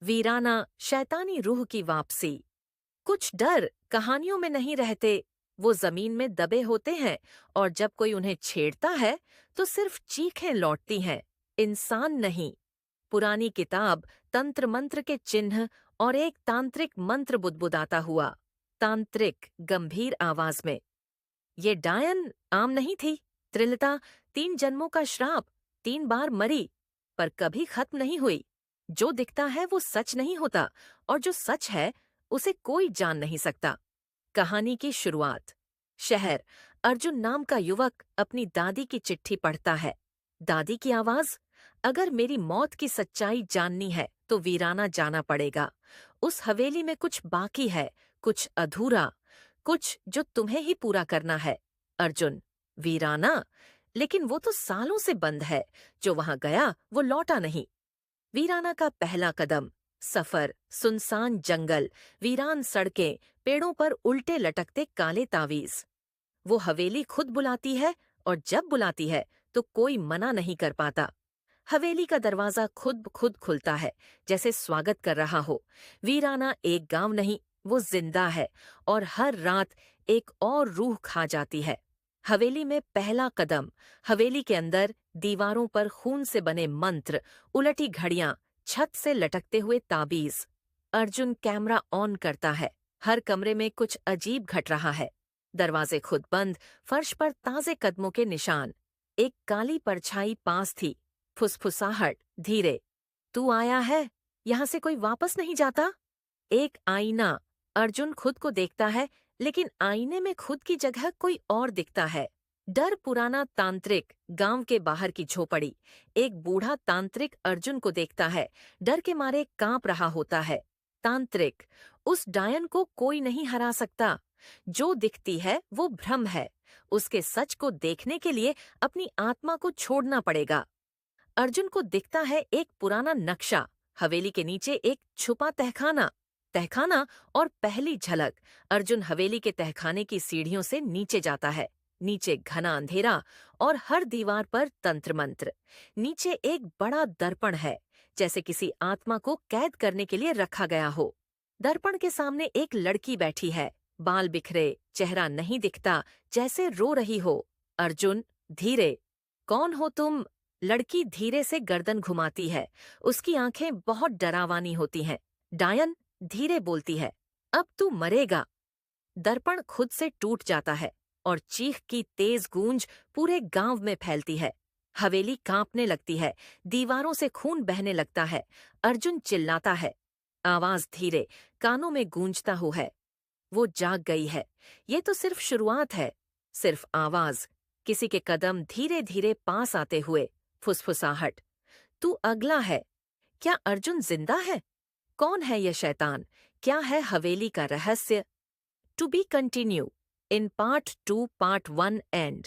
वीराना शैतानी रूह की वापसी। कुछ डर कहानियों में नहीं रहते, वो जमीन में दबे होते हैं और जब कोई उन्हें छेड़ता है तो सिर्फ चीखें लौटती हैं, इंसान नहीं। पुरानी किताब तंत्र मंत्र के चिन्ह और एक तांत्रिक मंत्र बुदबुदाता हुआ। तांत्रिक गंभीर आवाज में, ये डायन आम नहीं थी। त्रिलता 3 जन्मों का श्राप, 3 बार मरी पर कभी खत्म नहीं हुई। जो दिखता है वो सच नहीं होता और जो सच है उसे कोई जान नहीं सकता। कहानी की शुरुआत। शहर। अर्जुन नाम का युवक अपनी दादी की चिट्ठी पढ़ता है। दादी की आवाज, अगर मेरी मौत की सच्चाई जाननी है तो वीराना जाना पड़ेगा। उस हवेली में कुछ बाकी है, कुछ अधूरा, कुछ जो तुम्हें ही पूरा करना है। अर्जुन, वीराना? लेकिन वो तो सालों से बंद है। जो वहां गया वो लौटा नहीं। वीराना का पहला कदम। सफर, सुनसान जंगल, वीरान सड़कें, पेड़ों पर उल्टे लटकते काले तावीज। वो हवेली खुद बुलाती है और जब बुलाती है तो कोई मना नहीं कर पाता। हवेली का दरवाजा खुद खुद खुलता है, जैसे स्वागत कर रहा हो। वीराना एक गांव नहीं, वो जिंदा है और हर रात एक और रूह खा जाती है। हवेली में पहला कदम। हवेली के अंदर दीवारों पर खून से बने मंत्र, उलटी घड़ियां, छत से लटकते हुए ताबीज। अर्जुन कैमरा ऑन करता है। हर कमरे में कुछ अजीब घट रहा है। दरवाजे खुद बंद, फर्श पर ताजे कदमों के निशान। एक काली परछाई पास थी। फुसफुसाहट, धीरे, तू आया है? यहां से कोई वापस नहीं जाता। एक आईना। अर्जुन खुद को देखता है, लेकिन आईने में खुद की जगह कोई और दिखता है। डर। पुराना तांत्रिक। गांव के बाहर की झोपड़ी। एक बूढ़ा तांत्रिक अर्जुन को देखता है, डर के मारे कांप रहा होता है। तांत्रिक, उस डायन को कोई नहीं हरा सकता। जो दिखती है वो भ्रम है। उसके सच को देखने के लिए अपनी आत्मा को छोड़ना पड़ेगा। अर्जुन को दिखता है एक पुराना नक्शा, हवेली के नीचे एक छुपा तहखाना। तहखाना और पहली झलक। अर्जुन हवेली के तहखाने की सीढ़ियों से नीचे जाता है। नीचे घना अंधेरा और हर दीवार पर तंत्र मंत्र। नीचे एक बड़ा दर्पण है, जैसे किसी आत्मा को कैद करने के लिए रखा गया हो। दर्पण के सामने एक लड़की बैठी है, बाल बिखरे, चेहरा नहीं दिखता, जैसे रो रही हो। अर्जुन, धीरे, कौन हो तुम? लड़की धीरे से गर्दन घुमाती है। उसकी आंखें बहुत डरावानी होती हैं। डायन? धीरे बोलती है, अब तू मरेगा। दर्पण खुद से टूट जाता है और चीख की तेज गूंज पूरे गांव में फैलती है। हवेली कांपने लगती है, दीवारों से खून बहने लगता है। अर्जुन चिल्लाता है, आवाज धीरे, कानों में गूंजता हुआ है। वो जाग गई है। ये तो सिर्फ शुरुआत है, सिर्फ आवाज। किसी के कदम धीरे धीरे पास आते हुए। फुसफुसाहट, तू अगला है। क्या अर्जुन जिंदा है? कौन है ये शैतान? क्या है हवेली का रहस्य? To be continue in part 2 part 1 and.